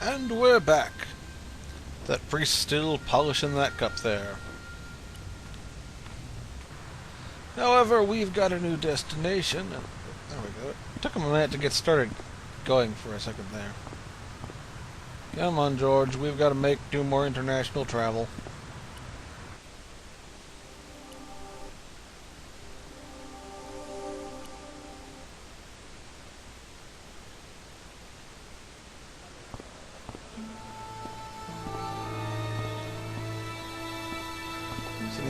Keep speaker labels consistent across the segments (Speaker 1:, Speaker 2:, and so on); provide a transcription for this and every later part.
Speaker 1: And we're back. That priest's still polishing that cup there. However, we've got a new destination. And there we go. It took him a minute to get started going for a second there. Come on, George. We've got to do more international travel.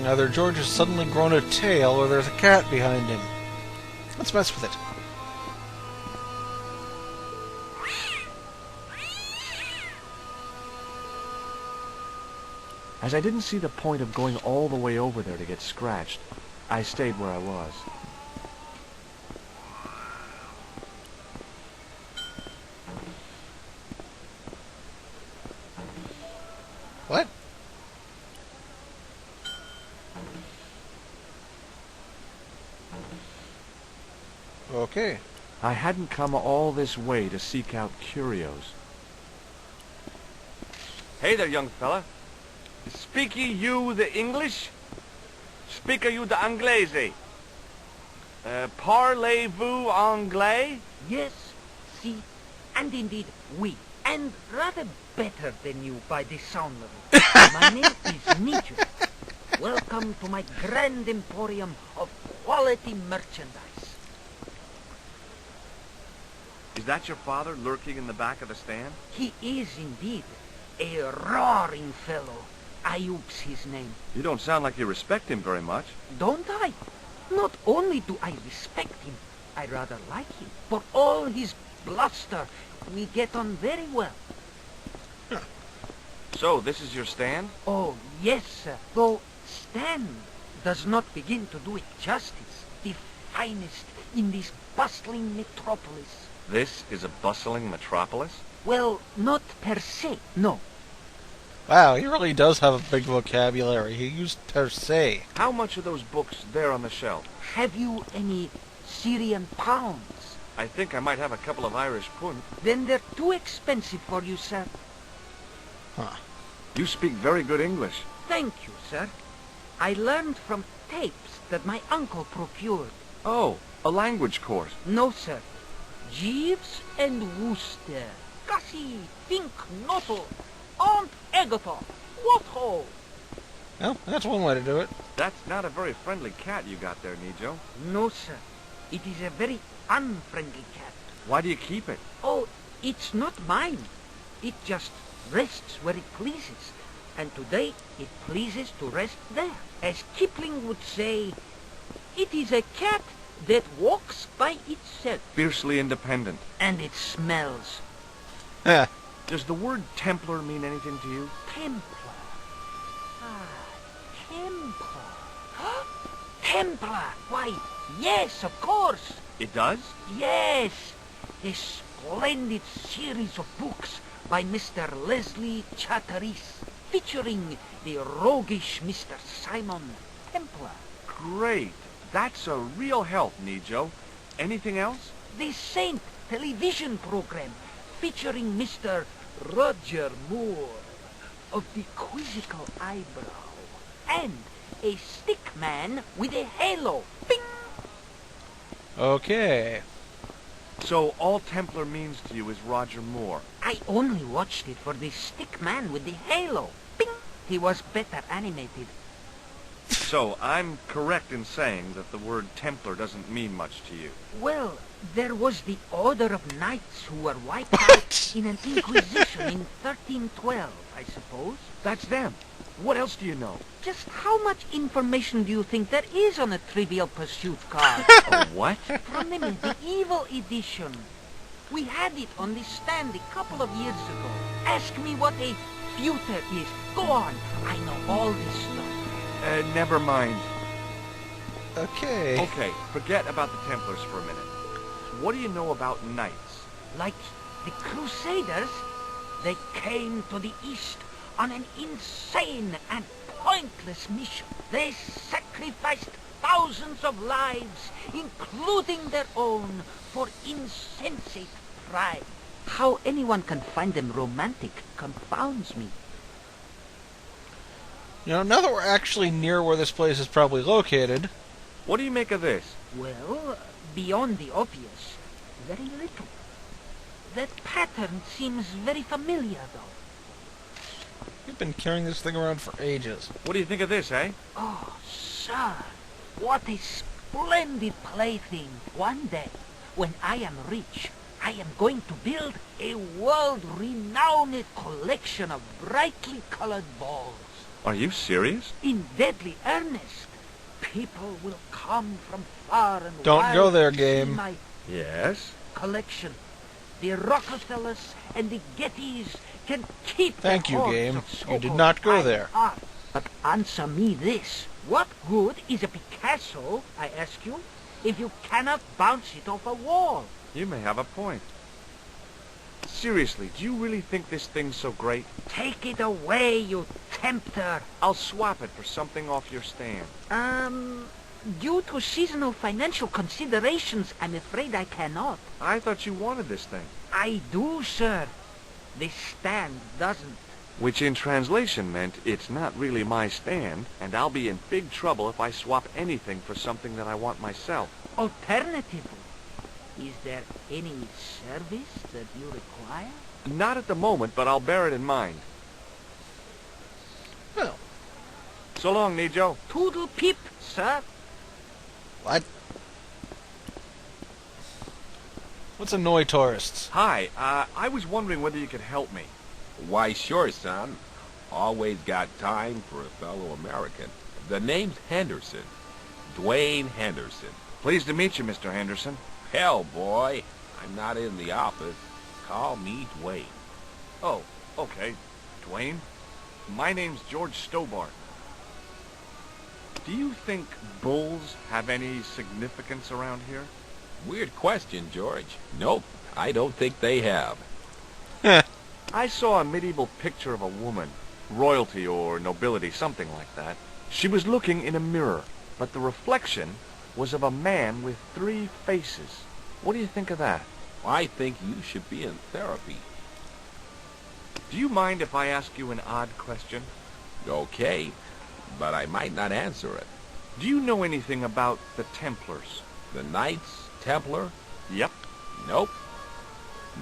Speaker 1: Either George has suddenly grown a tail or there's a cat behind him. Let's mess with it.
Speaker 2: As I didn't see the point of going all the way over there to get scratched, I stayed where I was.
Speaker 1: What? Okay.
Speaker 2: I hadn't come all this way to seek out curios.
Speaker 3: Hey there, young fella. Speak you the English? Speak you the Anglais? Parlez-vous anglais?
Speaker 4: Yes, si, and indeed we, and rather better than you by the sound of it. My name is Nijo. Welcome to my grand emporium of quality merchandise.
Speaker 3: Is that your father lurking in the back of the stand?
Speaker 4: He is indeed a roaring fellow. Ayub's his name.
Speaker 3: You don't sound like you respect him very much.
Speaker 4: Don't I? Not only do I respect him, I rather like him. For all his bluster, we get on very well.
Speaker 3: So, this is your stand?
Speaker 4: Oh, yes, sir. Though stand does not begin to do it justice. The finest in this bustling metropolis.
Speaker 3: This is a bustling metropolis?
Speaker 4: Well, not per se, no.
Speaker 1: Wow, he really does have a big vocabulary. He used per se.
Speaker 3: How much are those books there on the shelf?
Speaker 4: Have you any Syrian pounds?
Speaker 3: I think I might have a couple of Irish pund.
Speaker 4: Then they're too expensive for you, sir.
Speaker 1: Huh.
Speaker 3: You speak very good English.
Speaker 4: Thank you, sir. I learned from tapes that my uncle procured.
Speaker 3: Oh, a language course.
Speaker 4: No, sir. Jeeves and Wooster. Gussie, think noto. Aunt Agatha. What ho?
Speaker 1: Well, that's one way to do it.
Speaker 3: That's not a very friendly cat you got there, Nijo.
Speaker 4: No, sir. It is a very unfriendly cat.
Speaker 3: Why do you keep it?
Speaker 4: Oh, it's not mine. It just rests where it pleases. And today it pleases to rest there. As Kipling would say, it is a cat that walks by itself.
Speaker 3: Fiercely independent.
Speaker 4: And it smells.
Speaker 1: Heh.
Speaker 3: Does the word Templar mean anything to you?
Speaker 4: Templar. Ah, Templar. Templar! Why, yes, of course.
Speaker 3: It does?
Speaker 4: Yes. A splendid series of books by Mr. Leslie Chatteris, featuring the roguish Mr. Simon Templar.
Speaker 3: Great. That's a real help, Nijo. Anything else?
Speaker 4: The Saint television program, featuring Mr. Roger Moore of the quizzical eyebrow, and a stick man with a halo. Bing!
Speaker 1: Okay.
Speaker 3: So all Templar means to you is Roger Moore.
Speaker 4: I only watched it for the stick man with the halo. Bing! He was better animated.
Speaker 3: So I'm correct in saying that the word Templar doesn't mean much to you.
Speaker 4: Well, there was the Order of Knights who were wiped out in an Inquisition in 1312, I suppose.
Speaker 3: That's them. What else do you know?
Speaker 4: Just how much information do you think there is on a Trivial Pursuit card?
Speaker 3: A what?
Speaker 4: From the medieval edition. We had it on the stand a couple of years ago. Ask me what a feuter is. Go on. I know all this stuff.
Speaker 3: Never mind.
Speaker 1: Okay.
Speaker 3: Okay, forget about the Templars for a minute. What do you know about knights?
Speaker 4: Like the Crusaders, they came to the East on an insane and pointless mission. They sacrificed thousands of lives, including their own, for insensate pride. How anyone can find them romantic confounds me.
Speaker 1: You know, now that we're actually near where this place is probably located,
Speaker 3: What do you make of this?
Speaker 4: Well, beyond the obvious, very little. That pattern seems very familiar, though.
Speaker 1: we've been carrying this thing around for ages.
Speaker 3: What do you think of this, eh?
Speaker 4: Oh, sir, what a splendid plaything. One day, when I am rich, I am going to build a world-renowned collection of brightly colored balls.
Speaker 3: Are you serious?
Speaker 4: In deadly earnest. People will come from far and
Speaker 1: Don't
Speaker 4: wide
Speaker 1: go there,
Speaker 4: to
Speaker 1: game.
Speaker 4: see my
Speaker 3: Yes.
Speaker 4: collection. The Rockefellers and the Gettys can keep
Speaker 1: Thank
Speaker 4: the
Speaker 1: you,
Speaker 4: hordes
Speaker 1: game.
Speaker 4: of
Speaker 1: You did
Speaker 4: so-called
Speaker 1: not go
Speaker 4: fine
Speaker 1: there.
Speaker 4: art. But answer me this. What good is a Picasso, I ask you, if you cannot bounce it off a wall?
Speaker 3: You may have a point. Seriously, do you really think this thing's so great?
Speaker 4: Take it away, you tempter.
Speaker 3: I'll swap it for something off your stand.
Speaker 4: Due to seasonal financial considerations, I'm afraid I cannot.
Speaker 3: I thought you wanted this thing.
Speaker 4: I do, sir. This stand doesn't.
Speaker 3: Which in translation meant it's not really my stand, and I'll be in big trouble if I swap anything for something that I want myself.
Speaker 4: Alternatively, is there any service that you require?
Speaker 3: Not at the moment, but I'll bear it in mind.
Speaker 1: Well,
Speaker 3: So long, Nijo.
Speaker 4: Toodle pip, sir.
Speaker 1: what? Let's annoy tourists.
Speaker 3: Hi, I was wondering whether you could help me.
Speaker 5: Why, sure, son. Always got time for a fellow American. The name's Henderson. Dwayne Henderson.
Speaker 3: Pleased to meet you, Mr. Henderson.
Speaker 5: Hell, boy. I'm not in the office. Call me Dwayne.
Speaker 3: Oh, okay. Dwayne? My name's George Stobart. Do you think bulls have any significance around here?
Speaker 5: Weird question, George. Nope, I don't think they have.
Speaker 3: I saw a medieval picture of a woman, royalty or nobility, something like that. She was looking in a mirror, but the reflection was of a man with 3 faces. What do you think of that?
Speaker 5: I think you should be in therapy.
Speaker 3: Do you mind if I ask you an odd question?
Speaker 5: Okay, but I might not answer it.
Speaker 3: Do you know anything about the Templars?
Speaker 5: The Knights Templar?
Speaker 3: Yep.
Speaker 5: Nope.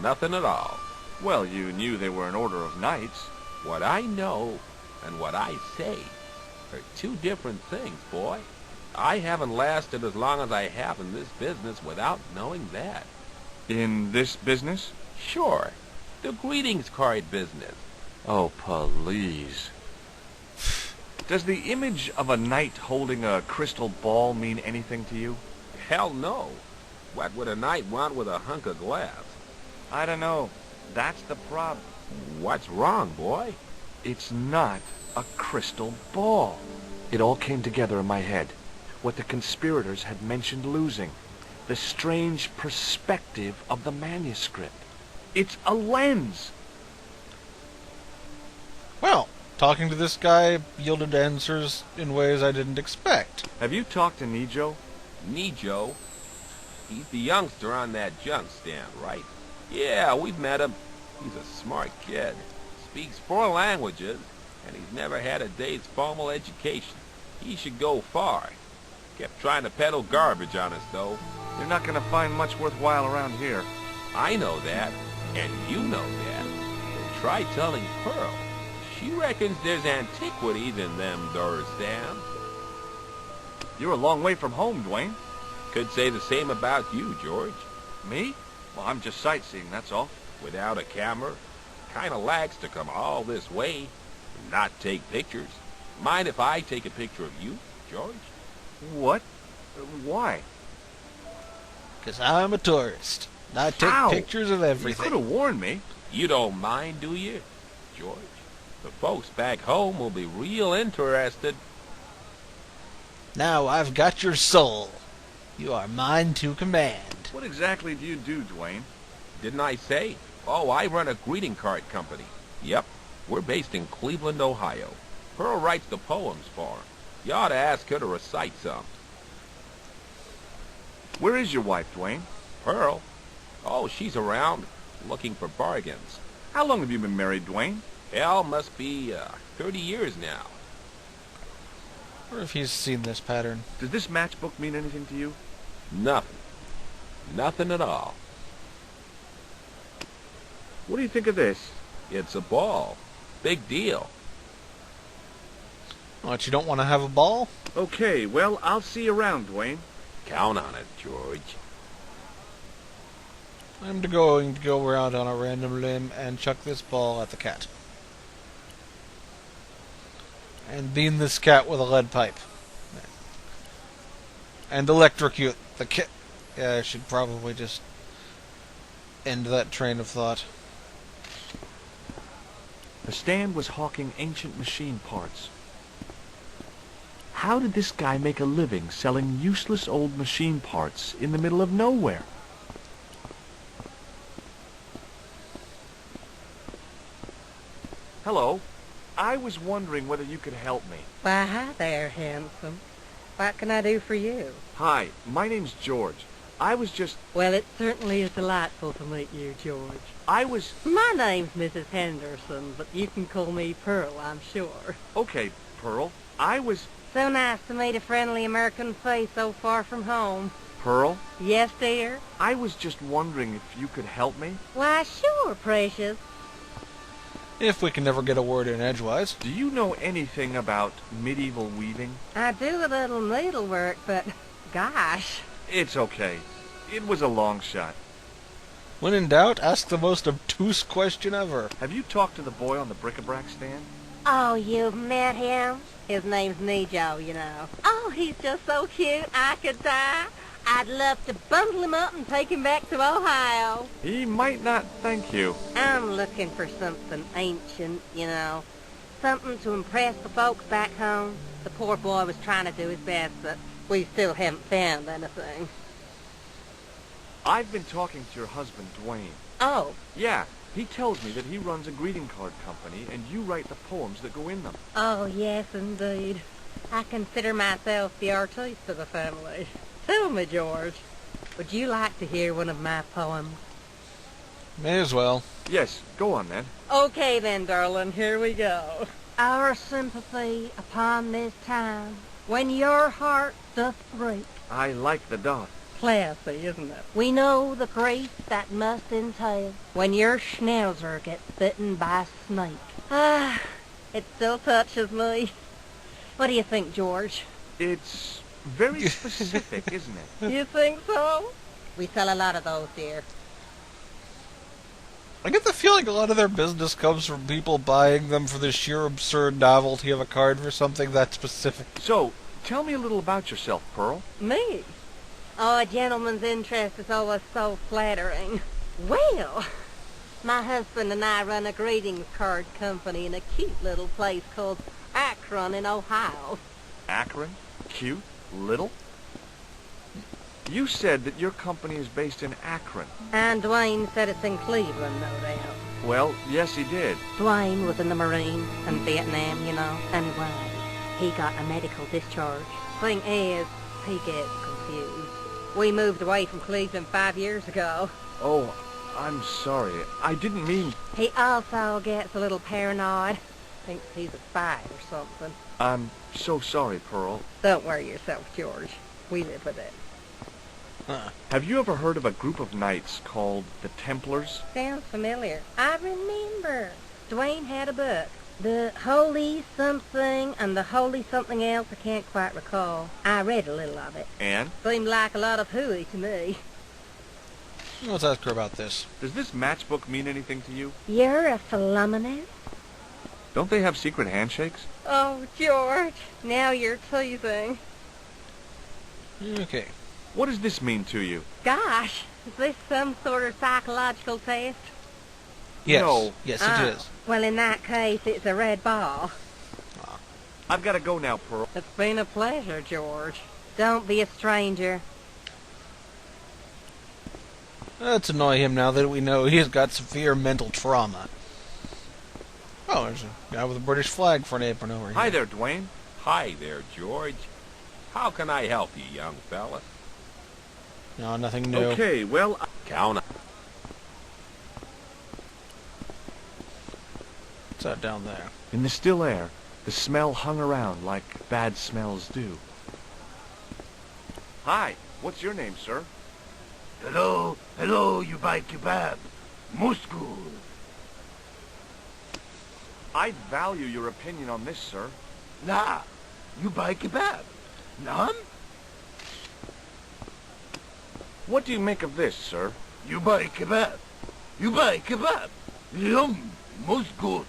Speaker 5: Nothing at all.
Speaker 3: Well, you knew they were an order of knights.
Speaker 5: What I know and what I say are 2 different things, boy. I haven't lasted as long as I have in this business without knowing that.
Speaker 3: In this business?
Speaker 5: Sure, the greetings card business.
Speaker 3: Oh, please. Does the image of a knight holding a crystal ball mean anything to you?
Speaker 5: Hell no. What would a knight want with a hunk of glass?
Speaker 3: I don't know. That's the problem.
Speaker 5: What's wrong, boy?
Speaker 3: It's not a crystal ball. It all came together in my head. What the conspirators had mentioned losing. The strange perspective of the manuscript. It's a lens.
Speaker 1: Well, talking to this guy yielded answers in ways I didn't expect.
Speaker 3: Have you talked to Nijo?
Speaker 5: Nijo? He's the youngster on that junk stand, right? Yeah, we've met him. He's a smart kid. Speaks 4 languages, and he's never had a day's formal education. He should go far. Kept trying to peddle garbage on us, though.
Speaker 3: You're not going to find much worthwhile around here.
Speaker 5: I know that, and you know that. But try telling Pearl. She reckons there's antiquities in them there stands.
Speaker 3: You're a long way from home, Dwayne.
Speaker 5: Could say the same about you, George.
Speaker 3: Me? Well, I'm just sightseeing, that's all.
Speaker 5: Without a camera, kinda lags to come all this way and not take pictures. Mind if I take a picture of you, George?
Speaker 3: What? Why?
Speaker 1: 'Cause I'm a tourist. I take
Speaker 3: How?
Speaker 1: pictures of
Speaker 3: You could
Speaker 1: everything.
Speaker 3: have warned me.
Speaker 5: You don't mind, do you, George? The folks back home will be real interested.
Speaker 1: Now I've got your soul. You are mine to command.
Speaker 3: What exactly do you do, Dwayne?
Speaker 5: Didn't I say? Oh, I run a greeting card company. Yep, we're based in Cleveland, Ohio. Pearl writes the poems for 'em. You ought to ask her to recite some.
Speaker 3: Where is your wife, Dwayne?
Speaker 5: Pearl? Oh, she's around. looking for bargains.
Speaker 3: How long have you been married, Dwayne?
Speaker 5: Hell, must be 30 years now.
Speaker 1: Or if he's seen this pattern.
Speaker 3: Does this matchbook mean anything to you?
Speaker 5: Nothing. Nothing at all.
Speaker 3: What do you think of this?
Speaker 5: It's a ball. Big deal.
Speaker 1: What, you don't want to have a ball?
Speaker 3: Okay, well, I'll see you around, Dwayne.
Speaker 5: Count on it, George.
Speaker 1: I'm going to go around on a random limb and chuck this ball at the cat. And bean this cat with a lead pipe. And electrocute the cat. Yeah, I should probably just end that train of thought.
Speaker 2: The stand was hawking ancient machine parts. How did this guy make a living selling useless old machine parts in the middle of nowhere?
Speaker 3: Hello. I was wondering whether you could help me.
Speaker 6: Why, hi there, handsome. What can I do for you?
Speaker 3: Hi, my name's George. I was just...
Speaker 6: Well, it certainly is delightful to meet you, George.
Speaker 3: I was...
Speaker 6: My name's Mrs. Henderson, but you can call me Pearl, I'm sure.
Speaker 3: Okay, Pearl. I was...
Speaker 6: So nice to meet a friendly American face so far from home.
Speaker 3: Pearl?
Speaker 6: Yes, dear?
Speaker 3: I was just wondering if you could help me.
Speaker 6: Why, sure, precious.
Speaker 1: If we can never get a word in edgewise.
Speaker 3: Do you know anything about medieval weaving?
Speaker 6: I do a little needlework, but gosh.
Speaker 3: It's okay. It was a long shot.
Speaker 1: When in doubt, ask the most obtuse question ever.
Speaker 3: Have you talked to the boy on the bric-a-brac stand?
Speaker 6: Oh, you've met him? His name's Nejo, you know. Oh, he's just so cute, I could die. I'd love to bundle him up and take him back to Ohio.
Speaker 3: He might not thank you.
Speaker 6: I'm looking for something ancient, you know. Something to impress the folks back home. The poor boy was trying to do his best, but we still haven't found anything.
Speaker 3: I've been talking to your husband, Dwayne.
Speaker 6: Oh,
Speaker 3: Yeah, he tells me that he runs a greeting card company and you write the poems that go in them.
Speaker 6: oh yes, indeed. I consider myself the artiste of the family. Tell me, George, would you like to hear one of my poems?
Speaker 1: May as well.
Speaker 3: Yes, go on then.
Speaker 6: Okay then, darling, here we go. Our sympathy upon this time, when your heart doth break.
Speaker 3: I like the dot.
Speaker 6: Classy, isn't it? We know the grief that must entail when your schnauzer gets bitten by a snake. Ah, it still touches me. What do you think, George?
Speaker 3: It's very specific, isn't it?
Speaker 6: You think so? We sell a lot of those, dear.
Speaker 1: I get the feeling a lot of their business comes from people buying them for the sheer absurd novelty of a card for something that specific.
Speaker 3: So, tell me a little about yourself, Pearl.
Speaker 6: Me? Oh, a gentleman's interest is always so flattering. Well, my husband and I run a greetings card company in a cute little place called Akron in Ohio.
Speaker 3: Akron? Cute? Little? You said that your company is based in Akron.
Speaker 6: And Dwayne said it's in Cleveland, no doubt.
Speaker 3: Well, yes, he did.
Speaker 6: Dwayne was in the Marines in Vietnam, you know. Anyway, he got a medical discharge. Thing is, he gets confused. We moved away from Cleveland 5 years ago.
Speaker 3: Oh, I'm sorry. I didn't mean...
Speaker 6: He also gets a little paranoid. Thinks he's a spy or something.
Speaker 3: I'm so sorry, Pearl.
Speaker 6: Don't worry yourself, George. We live with it.
Speaker 3: Have you ever heard of a group of knights called the Templars?
Speaker 6: Sounds familiar. I remember. Dwayne had a book. The Holy Something and the Holy Something Else, I can't quite recall. I read a little of it.
Speaker 3: And?
Speaker 6: Seemed like a lot of hooey to me.
Speaker 1: Let's ask her about this.
Speaker 3: Does this matchbook mean anything to you?
Speaker 6: You're a phenomenon?
Speaker 3: Don't they have secret handshakes?
Speaker 6: Oh, George, now you're teasing.
Speaker 1: Okay.
Speaker 3: What does this mean to you?
Speaker 6: Gosh, is this some sort of psychological test?
Speaker 1: Yes.
Speaker 3: No.
Speaker 1: Yes,
Speaker 6: Oh,
Speaker 1: it is.
Speaker 6: Well, in that case, it's a red ball.
Speaker 3: I've got to go now, Pearl.
Speaker 6: It's been a pleasure, George. Don't be a stranger.
Speaker 1: Let's annoy him now that we know he's got severe mental trauma. Oh, there's a guy with a British flag for an apron over here.
Speaker 3: Hi there, Dwayne.
Speaker 5: Hi there, George. How can I help you, young fella?
Speaker 1: No, nothing new.
Speaker 3: Okay, well,
Speaker 5: Count on
Speaker 1: What's that down there?
Speaker 2: In the still air, the smell hung around like bad smells do. Hi, what's your name, sir?
Speaker 7: Hello, you buy kebab. Most good.
Speaker 2: I'd value your opinion on this, sir.
Speaker 7: Nah, you buy kebab. None?
Speaker 2: What do you make of this, sir?
Speaker 7: You buy kebab. You buy kebab. Yum, most good.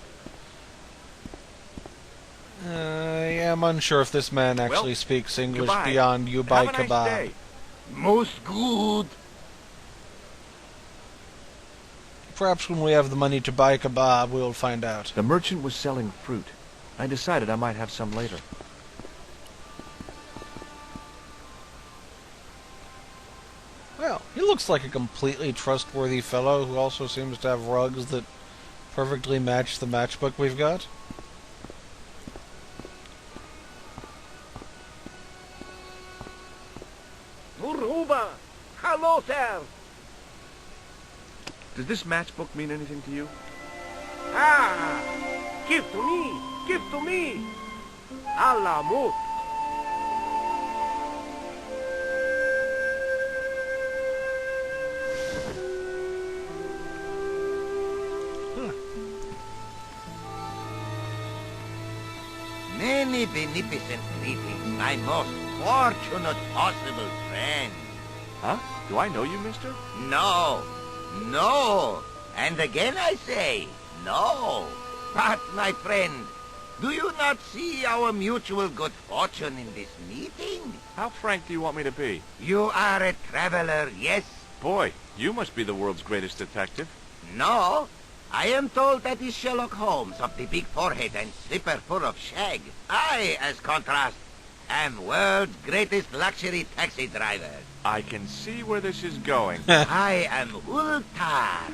Speaker 1: I am unsure if this man actually speaks English
Speaker 2: goodbye.
Speaker 1: beyond you buy
Speaker 2: Have a
Speaker 1: kebab.
Speaker 2: nice day.
Speaker 7: Most good.
Speaker 1: Perhaps when we have the money to buy kebab, we'll find out.
Speaker 2: The merchant was selling fruit. I decided I might have some later.
Speaker 1: Well, he looks like a completely trustworthy fellow who also seems to have rugs that perfectly match the matchbook we've got.
Speaker 4: Muruba! Hello there!
Speaker 2: Does this matchbook mean anything to you?
Speaker 4: Ah! Give to me! Give to me! Allah mut!
Speaker 7: Many beneficent greetings, my most fortunate possible friend.
Speaker 2: Huh? Do I know you, mister?
Speaker 7: No, no. And again I say, no. But, my friend, do you not see our mutual good fortune in this meeting?
Speaker 2: How frank do you want me to be?
Speaker 7: You are a traveler, yes?
Speaker 2: Boy, you must be the world's greatest detective.
Speaker 7: No. I am told that is Sherlock Holmes of the big forehead and slipper full of shag. I, as contrast, am world's greatest luxury taxi driver.
Speaker 2: I can see where this is going.
Speaker 7: I am Ultar,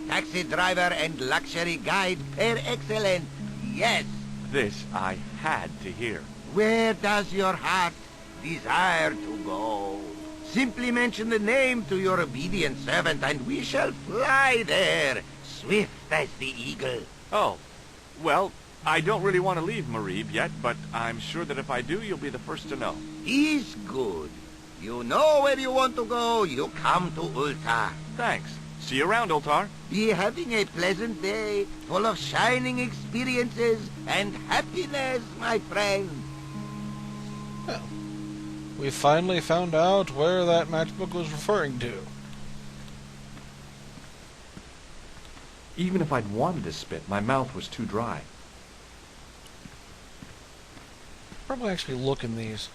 Speaker 7: taxi driver and luxury guide per excellence. Yes.
Speaker 2: This I had to hear.
Speaker 7: Where does your heart desire to go? Simply mention the name to your obedient servant and we shall fly there, swift as the eagle.
Speaker 2: Oh, well, I don't really want to leave Marib yet, but I'm sure that if I do, you'll be the first to know.
Speaker 7: Is good. You know where you want to go, you come to Ultar.
Speaker 2: Thanks. See you around, Ultar.
Speaker 7: Be having a pleasant day, full of shining experiences and happiness, my friend.
Speaker 1: Well, we finally found out where that matchbook was referring to.
Speaker 2: Even if I'd wanted to spit, my mouth was too dry.
Speaker 1: Probably actually look in these.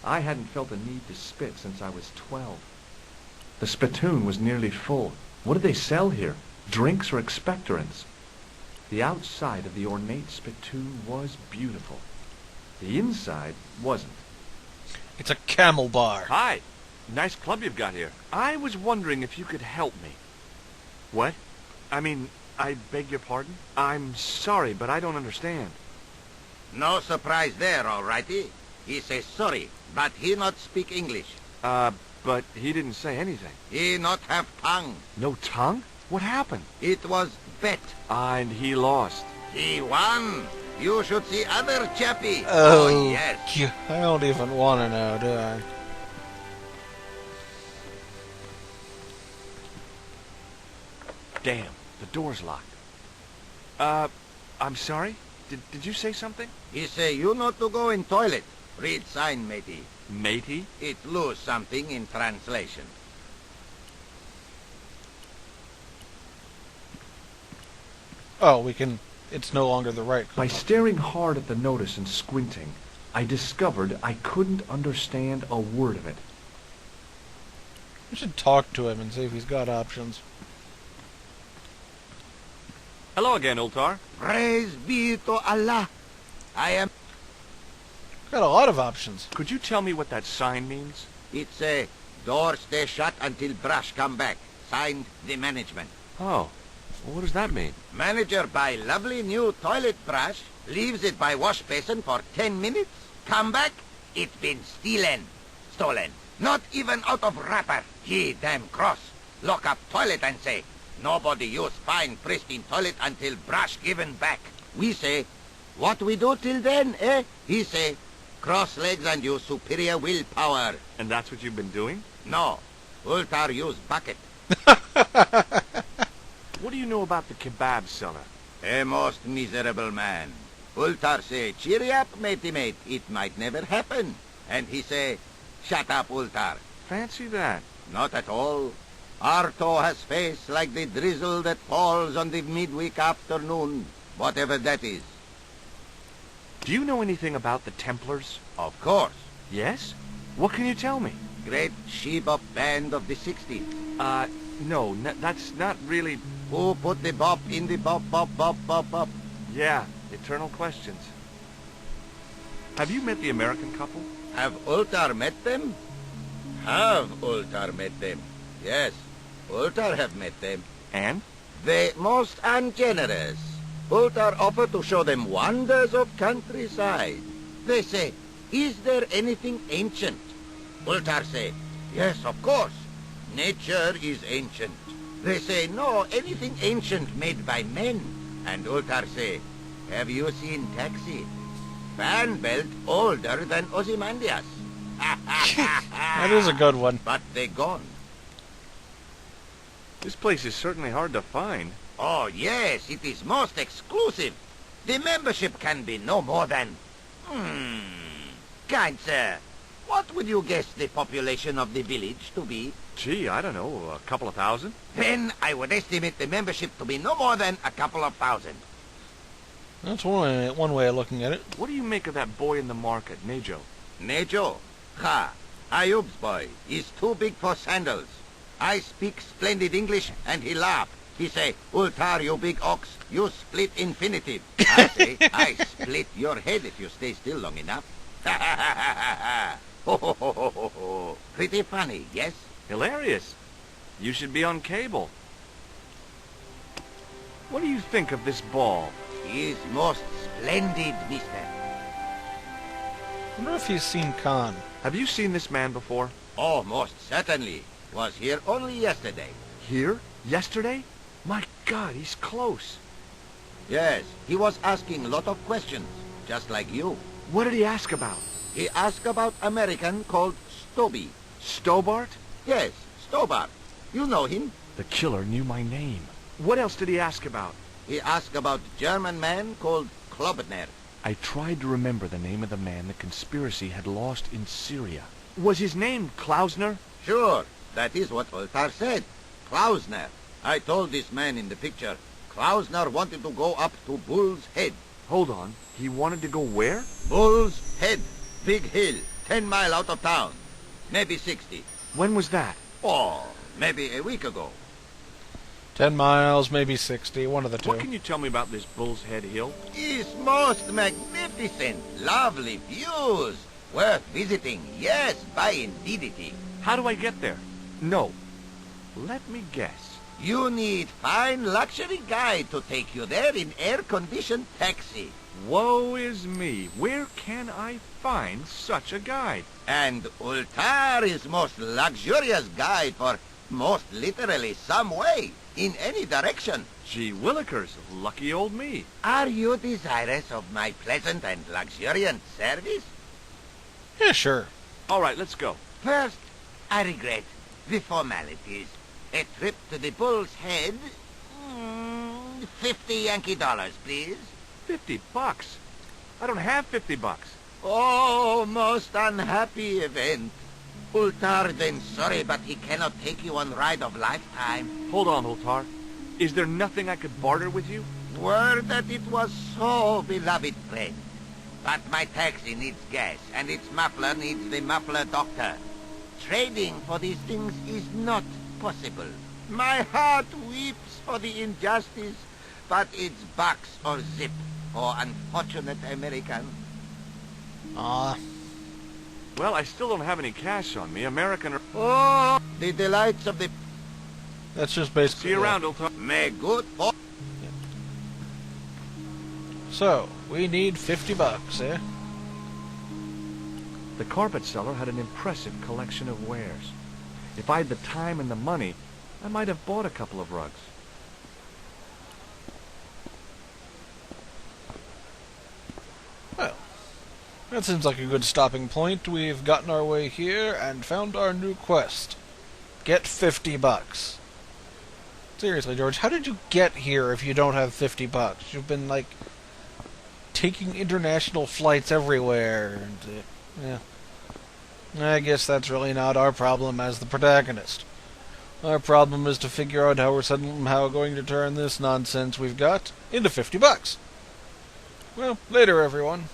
Speaker 2: I hadn't felt a need to spit since I was 12. The spittoon was nearly full. What did they sell here? Drinks or expectorants? The outside of the ornate spittoon was beautiful. The inside wasn't.
Speaker 1: It's a camel bar.
Speaker 2: Hi. Nice club you've got here. I was wondering if you could help me. What? I beg your pardon? I'm sorry, but I don't understand.
Speaker 7: No surprise there, all righty. He says sorry, but he not speak English.
Speaker 2: But he didn't say anything.
Speaker 7: He not have tongue.
Speaker 2: No tongue? What happened?
Speaker 7: It was bet.
Speaker 2: And he lost.
Speaker 7: He won. You should see other chappie.
Speaker 1: Oh,
Speaker 7: yes.
Speaker 1: I don't even want to know, do I?
Speaker 2: Damn, the door's locked. I'm sorry? Did you say something?
Speaker 7: He say you not to go in toilet. Read sign, matey.
Speaker 2: Matey?
Speaker 7: It lose something in translation.
Speaker 1: Oh, we can... It's no longer the right
Speaker 2: By
Speaker 1: color.
Speaker 2: staring hard at the notice and squinting, I discovered I couldn't understand a word of it.
Speaker 1: We should talk to him and see if he's got options.
Speaker 2: Hello again, Ultar.
Speaker 7: Praise be to Allah. I am...
Speaker 1: Got a lot of options.
Speaker 2: Could you tell me what that sign means?
Speaker 7: It's a door stay shut until brush come back. Signed, the management.
Speaker 2: Oh, well, what does that mean?
Speaker 7: Manager buy lovely new toilet brush, leaves it by wash basin for 10 minutes, come back, it been stolen. Not even out of wrapper. He damn cross. Lock up toilet and say, Nobody use fine, pristine toilet until brush given back. We say, what we do till then, eh? He say, cross legs and use superior willpower.
Speaker 3: And that's what you've been doing?
Speaker 7: No, Ultar use bucket.
Speaker 3: What do you know about the kebab seller?
Speaker 7: A most miserable man. Ultar say, cheery up, matey mate, it might never happen. And he say, shut up, Ultar.
Speaker 3: Fancy that.
Speaker 7: Not at all. Arto has face like the drizzle that falls on the midweek afternoon, whatever that is.
Speaker 3: Do you know anything about the Templars?
Speaker 7: Of course.
Speaker 3: Yes? What can you tell me?
Speaker 7: Great she-bop band of the 60s.
Speaker 3: No, that's not really...
Speaker 7: Who put the bop in the bop, bop, bop, bop, bop?
Speaker 3: Yeah, eternal questions. Have you met the American couple?
Speaker 7: Have Ultar met them? Have Ultar met them? Yes, Ultar have met them.
Speaker 3: And?
Speaker 7: They most ungenerous. Ultar offer to show them wonders of countryside. They say, is there anything ancient? Ultar say, yes, of course. Nature is ancient. They say, no, anything ancient made by men. And Ultar say, have you seen Taxi? Fan belt older than Ozymandias.
Speaker 1: That is a good one.
Speaker 7: But they gone.
Speaker 3: This place is certainly hard to find.
Speaker 7: Oh, yes, it is most exclusive. The membership can be no more than... Kind sir, what would you guess the population of the village to be?
Speaker 3: Gee, I don't know, a couple of thousand?
Speaker 7: Then I would estimate the membership to be no more than a couple of thousand.
Speaker 1: That's one way of looking at it.
Speaker 3: What do you make of that boy in the market, Nejo?
Speaker 7: Nejo? Ha! Ayub's boy is too big for sandals. I speak splendid English and he laugh. He say, Ultar, you big ox, you split infinitive. I say, I split your head if you stay still long enough. Ha ha ha ha ha! Ho ho ho ho ho ho! Pretty funny, yes?
Speaker 3: Hilarious. You should be on cable. What do you think of this ball?
Speaker 7: He is most splendid, mister.
Speaker 1: I wonder if he's seen Khan.
Speaker 3: Have you seen this man before?
Speaker 7: Oh, most certainly. Was here only yesterday.
Speaker 3: Here? Yesterday? My God, he's close.
Speaker 7: Yes, he was asking a lot of questions, just like you.
Speaker 3: What did he ask about?
Speaker 7: He asked about American called Stoby.
Speaker 3: Stobart?
Speaker 7: Yes, Stobart. You know him.
Speaker 3: The killer knew my name. What else did he ask about?
Speaker 7: He asked about German man called Klobner.
Speaker 3: I tried to remember the name of the man the conspiracy had lost in Syria. Was his name Klausner?
Speaker 7: Sure, that is what Ultar said. Klausner. I told this man in the picture, Klausner wanted to go up to Bull's Head.
Speaker 3: Hold on. He wanted to go where?
Speaker 7: Bull's Head. Big hill, 10 mile out of town. Maybe 60.
Speaker 3: When was that?
Speaker 7: Oh, maybe a week ago.
Speaker 1: 10 miles, maybe 60, one of the two.
Speaker 3: What can you tell me about this Bull's Head Hill?
Speaker 7: It's most magnificent. Lovely views. Worth visiting. Yes, by indeedity.
Speaker 3: How do I get there? No. Let me guess.
Speaker 7: You need fine luxury guide to take you there in air-conditioned taxi.
Speaker 3: Woe is me. Where can I find such a guide?
Speaker 7: And Ultar is most luxurious guide for most literally some way, in any direction.
Speaker 3: Gee willikers, lucky old me.
Speaker 7: Are you desirous of my pleasant and luxuriant service?
Speaker 1: Yeah, sure.
Speaker 3: All right, let's go.
Speaker 7: First, I regret the formalities. A trip to the Bull's Head, 50 Yankee dollars, please.
Speaker 3: $50? I don't have $50.
Speaker 7: Oh, most unhappy event. Ultar then sorry, but he cannot take you on ride of lifetime.
Speaker 3: Hold on, Ultar. Is there nothing I could barter with you?
Speaker 7: Word that it was so, beloved friend. But my taxi needs gas, and its muffler needs the muffler doctor. Trading for these things is not possible. My heart weeps for the injustice, but it's bucks or zip for unfortunate American.
Speaker 3: Well, I still don't have any cash on me. American or...
Speaker 7: Oh, the delights of the...
Speaker 1: That's just basically
Speaker 3: See you
Speaker 1: it.
Speaker 3: around, Ultar.
Speaker 7: May good for...
Speaker 1: So, we need $50, eh?
Speaker 2: The carpet seller had an impressive collection of wares. If I had the time and the money, I might have bought a couple of rugs.
Speaker 1: That seems like a good stopping point. We've gotten our way here and found our new quest. Get $50. Seriously, George, how did you get here if you don't have $50? You've been, like, taking international flights everywhere, and, yeah. I guess that's really not our problem as the protagonist. Our problem is to figure out how we're somehow going to turn this nonsense we've got into $50. Well, later, everyone.